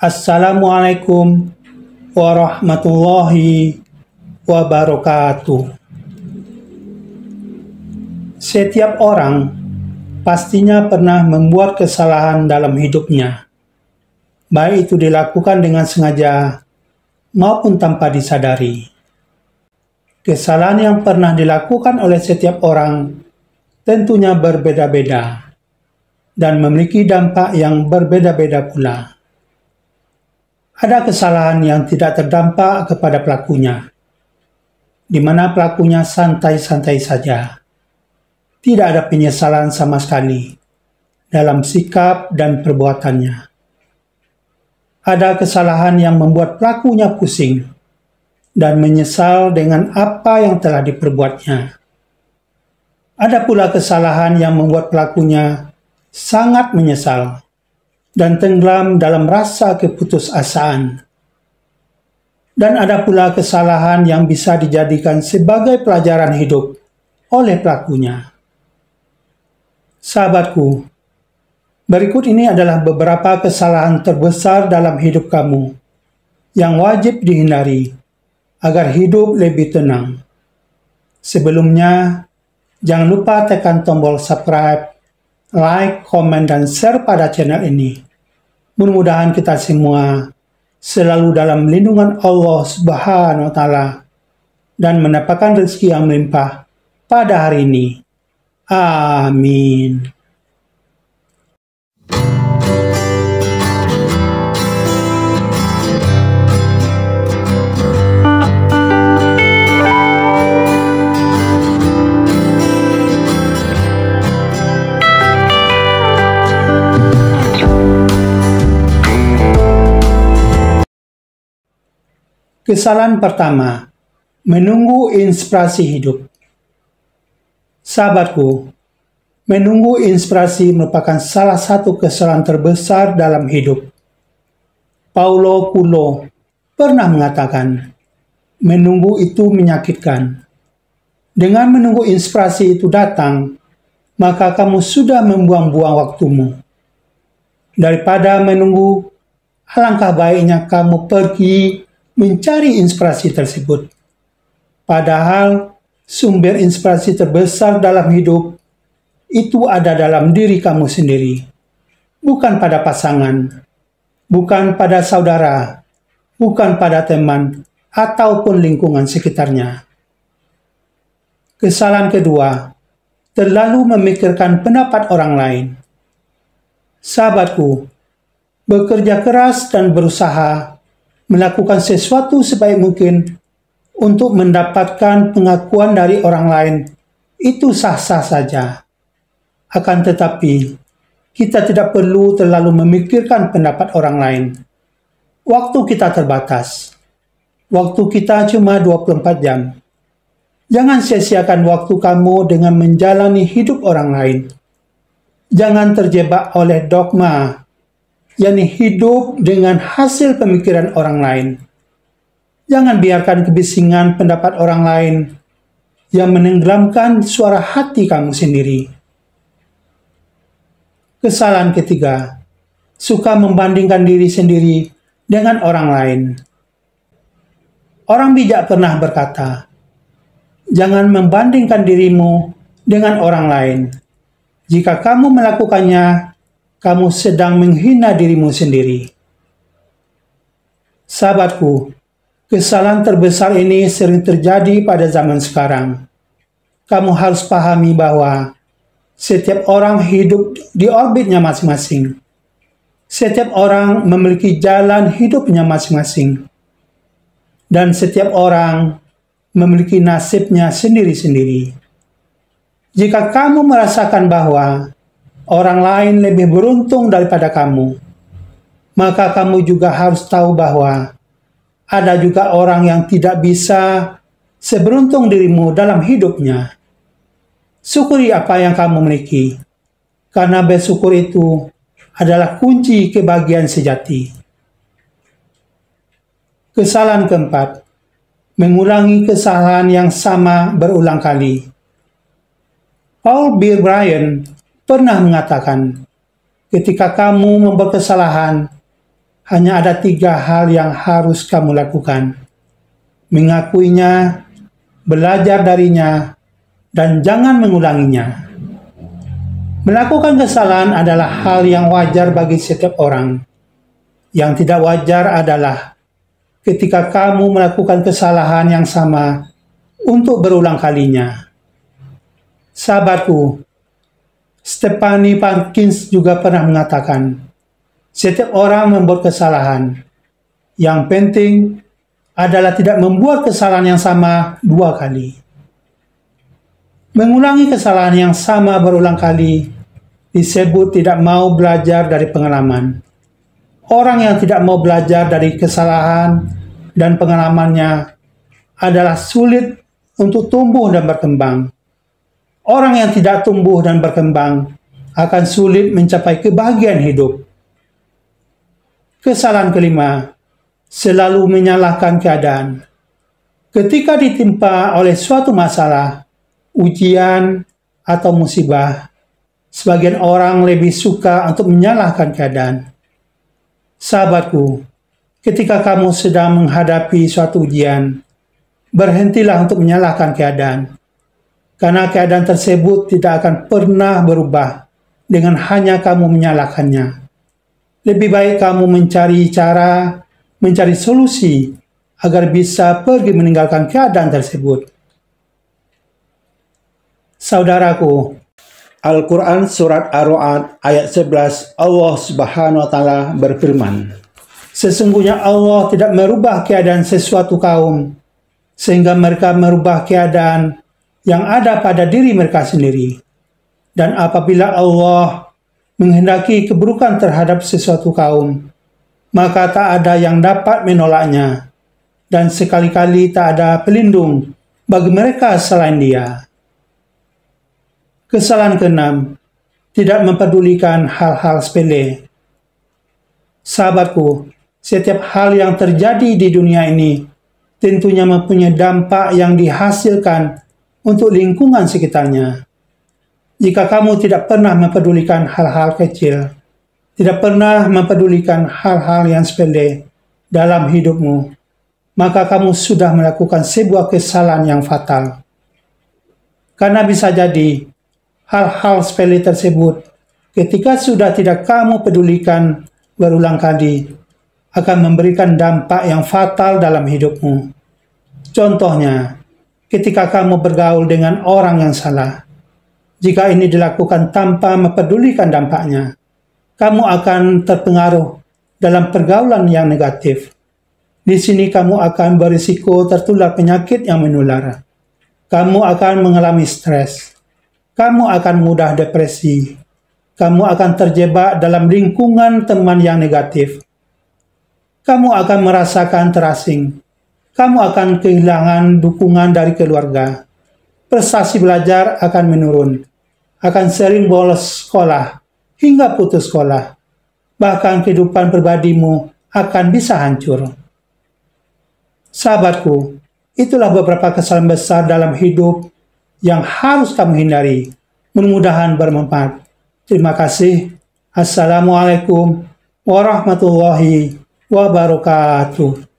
Assalamualaikum warahmatullahi wabarakatuh. Setiap orang pastinya pernah membuat kesalahan dalam hidupnya, baik itu dilakukan dengan sengaja maupun tanpa disadari. Kesalahan yang pernah dilakukan oleh setiap orang tentunya berbeda-beda dan memiliki dampak yang berbeda-beda pula. Ada kesalahan yang tidak terdampak kepada pelakunya, di mana pelakunya santai-santai saja. Tidak ada penyesalan sama sekali dalam sikap dan perbuatannya. Ada kesalahan yang membuat pelakunya pusing dan menyesal dengan apa yang telah diperbuatnya. Ada pula kesalahan yang membuat pelakunya sangat menyesal dan tenggelam dalam rasa keputusasaan. Dan ada pula kesalahan yang bisa dijadikan sebagai pelajaran hidup oleh pelakunya. Sahabatku, berikut ini adalah beberapa kesalahan terbesar dalam hidup kamu yang wajib dihindari agar hidup lebih tenang. Sebelumnya, jangan lupa tekan tombol subscribe, like, komen, dan share pada channel ini. Mudah-mudahan kita semua selalu dalam lindungan Allah Subhanahu wa Ta'ala dan mendapatkan rezeki yang melimpah pada hari ini. Amin. Kesalahan pertama, menunggu inspirasi hidup. Sahabatku, menunggu inspirasi merupakan salah satu kesalahan terbesar dalam hidup. Paulo Coelho pernah mengatakan, menunggu itu menyakitkan. Dengan menunggu inspirasi itu datang, maka kamu sudah membuang-buang waktumu. Daripada menunggu, alangkah baiknya kamu pergi mencari inspirasi tersebut. Padahal sumber inspirasi terbesar dalam hidup itu ada dalam diri kamu sendiri, bukan pada pasangan, bukan pada saudara, bukan pada teman, ataupun lingkungan sekitarnya. Kesalahan kedua, terlalu memikirkan pendapat orang lain. Sahabatku, bekerja keras dan berusaha melakukan sesuatu sebaik mungkin untuk mendapatkan pengakuan dari orang lain itu sah-sah saja. Akan tetapi, kita tidak perlu terlalu memikirkan pendapat orang lain. Waktu kita terbatas. Waktu kita cuma 24 jam. Jangan sia-siakan waktu kamu dengan menjalani hidup orang lain. Jangan terjebak oleh dogma, yakni hidup dengan hasil pemikiran orang lain. Jangan biarkan kebisingan pendapat orang lain yang menenggelamkan suara hati kamu sendiri. Kesalahan ketiga, suka membandingkan diri sendiri dengan orang lain. Orang bijak pernah berkata, jangan membandingkan dirimu dengan orang lain. Jika kamu melakukannya, kamu sedang menghina dirimu sendiri. Sahabatku, kesalahan terbesar ini sering terjadi pada zaman sekarang. Kamu harus pahami bahwa setiap orang hidup di orbitnya masing-masing. Setiap orang memiliki jalan hidupnya masing-masing. Dan setiap orang memiliki nasibnya sendiri-sendiri. Jika kamu merasakan bahwa orang lain lebih beruntung daripada kamu, maka kamu juga harus tahu bahwa ada juga orang yang tidak bisa seberuntung dirimu dalam hidupnya. Syukuri apa yang kamu miliki, karena bersyukur itu adalah kunci kebahagiaan sejati. Kesalahan keempat, mengulangi kesalahan yang sama berulang kali. Paul B. Bryan pernah mengatakan, ketika kamu membuat kesalahan, hanya ada 3 hal yang harus kamu lakukan: mengakuinya, belajar darinya, dan jangan mengulanginya. Melakukan kesalahan adalah hal yang wajar bagi setiap orang. Yang tidak wajar adalah ketika kamu melakukan kesalahan yang sama untuk berulang kalinya. Sahabatku, Stephanie Parkins juga pernah mengatakan, setiap orang membuat kesalahan. Yang penting adalah tidak membuat kesalahan yang sama 2 kali. Mengulangi kesalahan yang sama berulang kali disebut tidak mau belajar dari pengalaman. Orang yang tidak mau belajar dari kesalahan dan pengalamannya adalah sulit untuk tumbuh dan berkembang. Orang yang tidak tumbuh dan berkembang akan sulit mencapai kebahagiaan hidup. Kesalahan kelima, selalu menyalahkan keadaan. Ketika ditimpa oleh suatu masalah, ujian, atau musibah, sebagian orang lebih suka untuk menyalahkan keadaan. Sahabatku, ketika kamu sedang menghadapi suatu ujian, berhentilah untuk menyalahkan keadaan, karena keadaan tersebut tidak akan pernah berubah dengan hanya kamu menyalahkannya. Lebih baik kamu mencari solusi agar bisa pergi meninggalkan keadaan tersebut. Saudaraku, Al-Quran Surat Ar-Ra'd ayat 11, Allah Subhanahu wa Ta'ala berfirman, sesungguhnya Allah tidak merubah keadaan sesuatu kaum, sehingga mereka merubah keadaan yang ada pada diri mereka sendiri. Dan apabila Allah menghendaki keburukan terhadap sesuatu kaum, maka tak ada yang dapat menolaknya, dan sekali-kali tak ada pelindung bagi mereka selain Dia. Kesalahan keenam, tidak mempedulikan hal-hal sepele. Sahabatku, setiap hal yang terjadi di dunia ini tentunya mempunyai dampak yang dihasilkan untuk lingkungan sekitarnya. Jika kamu tidak pernah mempedulikan hal-hal kecil, tidak pernah mempedulikan hal-hal yang sepele dalam hidupmu, maka kamu sudah melakukan sebuah kesalahan yang fatal. Karena bisa jadi, hal-hal sepele tersebut, ketika sudah tidak kamu pedulikan berulang kali, akan memberikan dampak yang fatal dalam hidupmu. Contohnya, ketika kamu bergaul dengan orang yang salah, jika ini dilakukan tanpa mempedulikan dampaknya, kamu akan terpengaruh dalam pergaulan yang negatif. Di sini kamu akan berisiko tertular penyakit yang menular. Kamu akan mengalami stres. Kamu akan mudah depresi. Kamu akan terjebak dalam lingkungan teman yang negatif. Kamu akan merasakan terasing. Kamu akan kehilangan dukungan dari keluarga. Prestasi belajar akan menurun. Akan sering bolos sekolah, hingga putus sekolah. Bahkan kehidupan pribadimu akan bisa hancur. Sahabatku, itulah beberapa kesalahan besar dalam hidup yang harus kamu hindari. Mudah-mudahan bermanfaat. Terima kasih. Assalamualaikum warahmatullahi wabarakatuh.